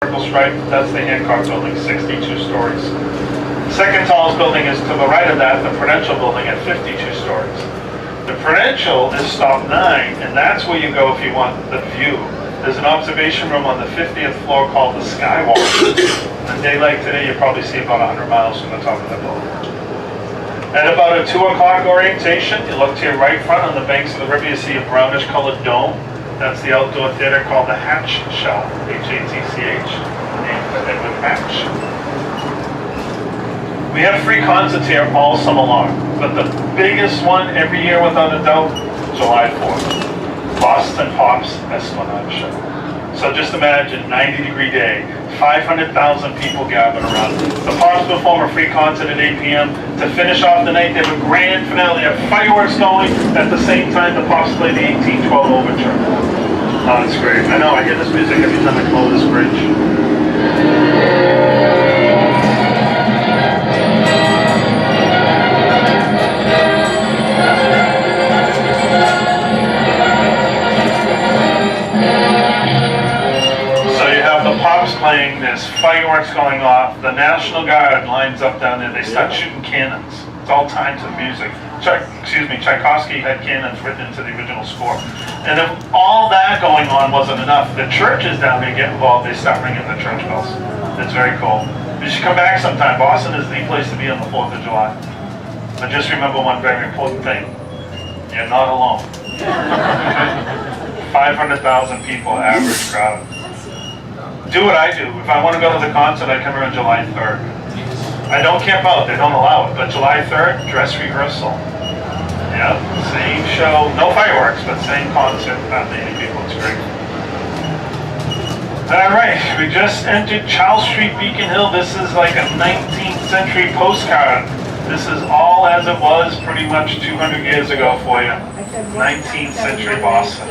purple stripe, that's the Hancock building, 62 stories. Second tallest building is to the right of that, the Prudential building at 52 stories. The Prudential is stop 9, and that's where you go if you want the view. There's an observation room on the 50th floor called the Skywalk. On a day like today, you probably see about 100 miles from the top of the building. At about a 2 o'clock orientation, you look to your right front on the banks of the river, you see a brownish colored dome. That's the outdoor theater called the Hatch Shell, H-A-T-C-H, named for Edwin Hatch. We have free concerts here all summer long, but the biggest one every year without a doubt, July 4th. Boston Pops Esplanade Show. So just imagine, 90-degree day, 500,000 people gathered around. The Pops perform a free concert at 8 p.m. To finish off the night, they have a grand finale. They have fireworks going. At the same time, the Pops play the 1812 Overture. Oh, it's great. I know, I hear this music every time I come over this bridge. Playing, there's fireworks going off, the National Guard lines up down there, they start shooting cannons. It's all times of music. Tchaikovsky had cannons written into the original score. And if all that going on wasn't enough, the churches down there get involved, they start ringing the church bells. It's very cool. You should come back sometime. Boston is the place to be on the 4th of July. But just remember one very important thing. You're not alone. 500,000 people, average crowd. Do what I do. If I want to go to the concert, I come here on July 3rd. I don't camp out, they don't allow it, but July 3rd, dress rehearsal. Yeah, same show, no fireworks, but same concert, not many people, it's great. All right, we just entered Charles Street, Beacon Hill. This is like a 19th century postcard. This is all as it was pretty much 200 years ago for you. 19th century Boston.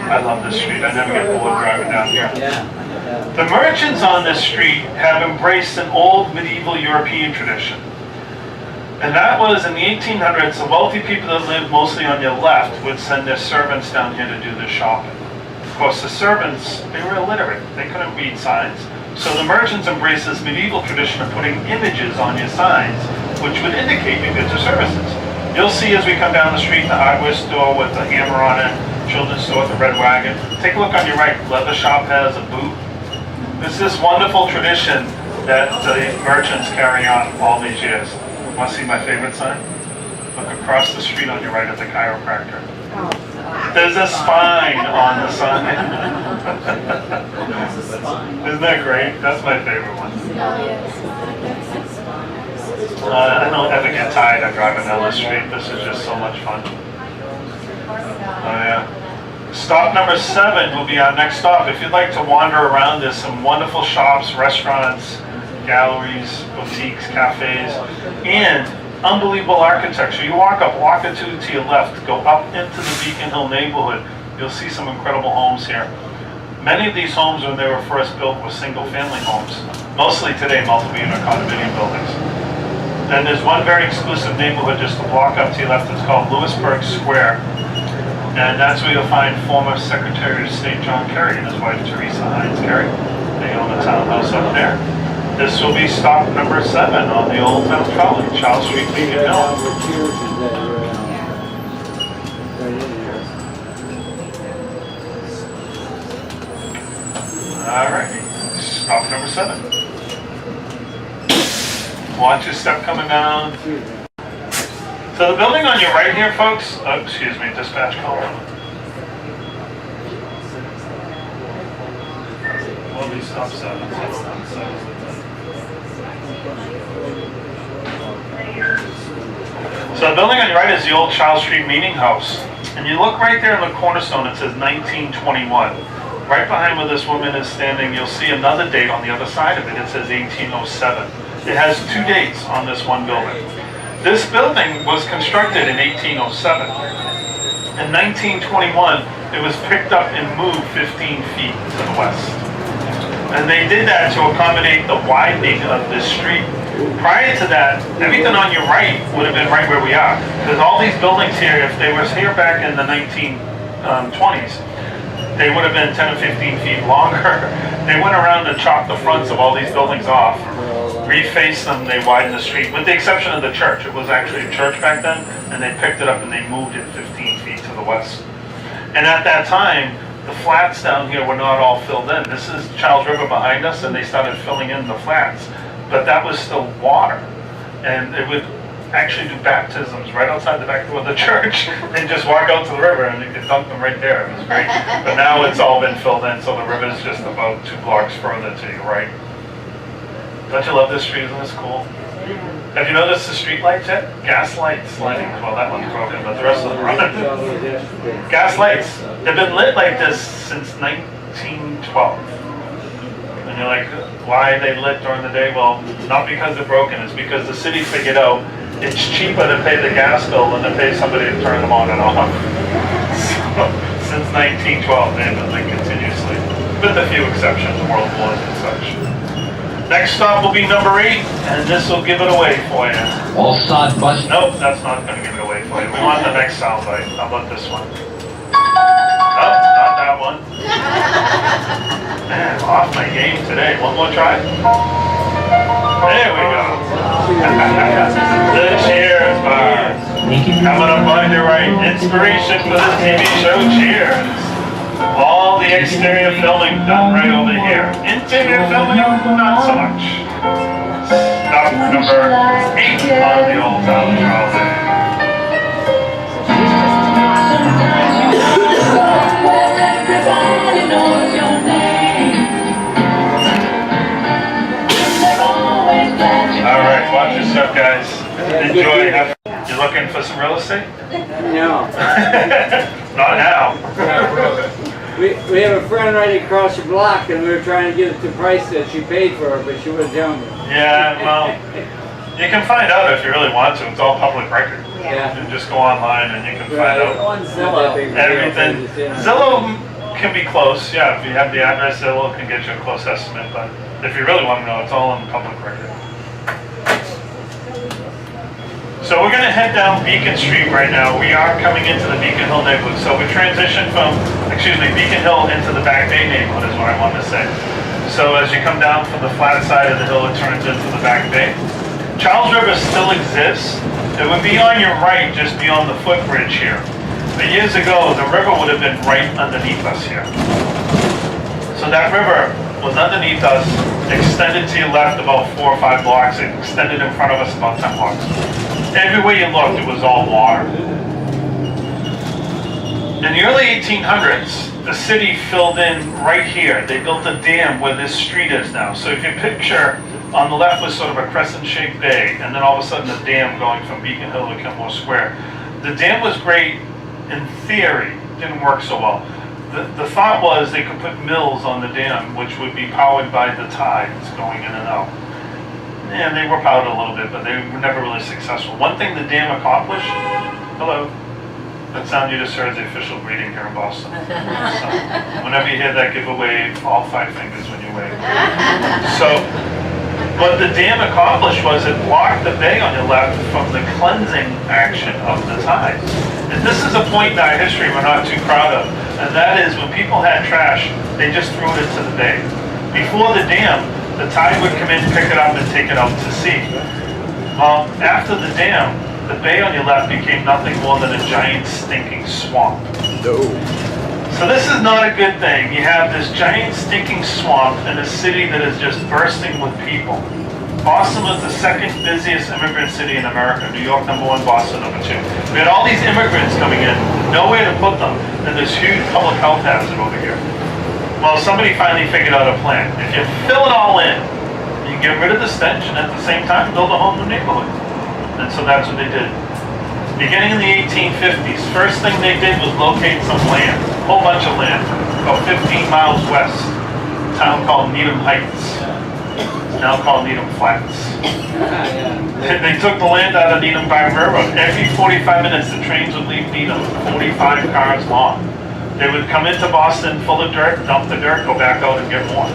I love this street, I never get bored driving down here. The merchants on this street have embraced an old medieval European tradition. And that was in the 1800s, the wealthy people that lived mostly on your left would send their servants down here to do the shopping. Of course, the servants, they were illiterate. They couldn't read signs. So the merchants embraced this medieval tradition of putting images on your signs, which would indicate your goods or services. You'll see as we come down the street, the hardware store with the hammer on it, children's store with the red wagon. Take a look on your right, leather shop has a boot. It's this wonderful tradition that the merchants carry on all these years. Want to see my favorite sign? Look across the street on your right at the chiropractor. There's a spine on the sign. Isn't that great? That's my favorite one. I don't ever get tired of driving down the street. This is just so much fun. Oh yeah. Stop number 7 will be our next stop. If you'd like to wander around, there's some wonderful shops, restaurants, galleries, boutiques, cafes, and unbelievable architecture. You walk or two to your left, go up into the Beacon Hill neighborhood. You'll see some incredible homes here. Many of these homes, when they were first built, were single-family homes. Mostly today, multiple-unit condominium buildings. And there's one very exclusive neighborhood just a block up to your left. It's called Lewisburg Square. And that's where you'll find former Secretary of State John Kerry and his wife Teresa Heinz Kerry. They own a townhouse up there. This will be stop number 7 on the Old Town Trolley, Charles Street, Beacon Hill. All right, stop number 7. Watch your step coming down. So the building on your right here, folks, excuse me, dispatch call. Well, we stop 7. So the building on your right is the old Charles Street Meeting House. And you look right there in the cornerstone, it says 1921. Right behind where this woman is standing, you'll see another date on the other side of it. It says 1807. It has 2 dates on this one building. This building was constructed in 1807. In 1921, it was picked up and moved 15 feet to the west. And they did that to accommodate the widening of this street. Prior to that, everything on your right would have been right where we are. Because all these buildings here, if they were here back in the 1920s, they would have been 10 or 15 feet longer. They went around and chopped the fronts of all these buildings off, refaced them, they widened the street, with the exception of the church. It was actually a church back then, and they picked it up and they moved it 15 feet to the west. And at that time, the flats down here were not all filled in. This is Charles River behind us, and they started filling in the flats, but that was still water. And it would actually do baptisms right outside the back door of the church and just walk out to the river and you could dunk them right there. It was great. But now it's all been filled in, so the river's just about 2 blocks further to your right. Don't you love this street? Isn't this cool? Have you noticed the street lights yet? Gas lights lighting. Well, that one's broken, but the rest of them are running. Gas lights. They've been lit like this since 1912. And you're like, why are they lit during the day? Well, not because they're broken. It's because the city figured out it's cheaper to pay the gas bill than to pay somebody to turn them on and off. So, since 1912, they've been lit continuously, with a few exceptions, world wars and such. Next stop will be number 8, and this will give it away for you. All sod bus. Nope, that's not going to give it away for you. We want the next soundbite. How about this one? Oh, not that one. Man, off my game today. One more try. There we go. The Cheers Bar. Coming up on your right. Inspiration for the TV show Cheers. All the exterior filming done right over here. Interior filming, not so much. Stop number 8 on the Old Town Charles. Alright, watch yourself guys. Enjoy. You looking for some real estate? No. Not now. We have a friend right across the block and we were trying to get it the price that she paid for it, but she wouldn't tell me. Yeah, well, you can find out if you really want to. It's all public record. Yeah. You just go online and you can find out On Zillow. everything. Zillow can be close, yeah. If you have the address, Zillow can get you a close estimate, but if you really want to know, it's all on public record. So we're going to head down Beacon Street right now. We are coming into the Beacon Hill neighborhood. So we transitioned from, Beacon Hill into the Back Bay neighborhood is what I want to say. So as you come down from the flat side of the hill, it turns into the Back Bay. Charles River still exists. It would be on your right, just beyond the footbridge here. But years ago, the river would have been right underneath us here. So that river was underneath us, extended to your left about 4 or 5 blocks, it extended in front of us about 10 blocks. Everywhere you looked, it was all water. In the early 1800s, the city filled in right here. They built a dam where this street is now. So if you picture, on the left was sort of a crescent-shaped bay, and then all of a sudden a dam going from Beacon Hill to Kenmore Square. The dam was great in theory, didn't work so well. The thought was they could put mills on the dam, which would be powered by the tides going in and out. And they were powered a little bit, but they were never really successful. One thing the dam accomplished, hello, that sound you just heard is the official greeting here in Boston. So whenever you hear that, give a wave, all 5 fingers when you wave. So what the dam accomplished was it blocked the bay on your left from the cleansing action of the tides. And this is a point in our history we're not too proud of, and that is when people had trash, they just threw it into the bay. Before the dam, the tide would come in, pick it up, and take it out to sea. Well, after the dam, the bay on your left became nothing more than a giant stinking swamp. No. So this is not a good thing. You have this giant stinking swamp in a city that is just bursting with people. Boston was the 2nd busiest immigrant city in America. New York #1, Boston #2. We had all these immigrants coming in, nowhere to put them, and this huge public health hazard over here. Well, somebody finally figured out a plan. If you fill it all in, you get rid of the stench and at the same time build a whole new neighborhood. And so that's what they did. Beginning in the 1850s, first thing they did was locate some land, a whole bunch of land, about 15 miles west, a town called Needham Heights. It's now called Needham Flats. They took the land out of Needham by railroad. Every 45 minutes, the trains would leave Needham, 45 cars long. They would come into Boston full of dirt, dump the dirt, go back out and get more.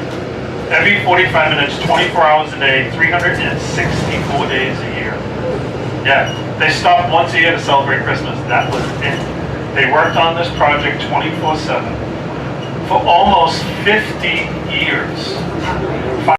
Every 45 minutes, 24 hours a day, 364 days a year. Yeah, they stopped once a year to celebrate Christmas. That was it. They worked on this project 24/7. for almost 50 years.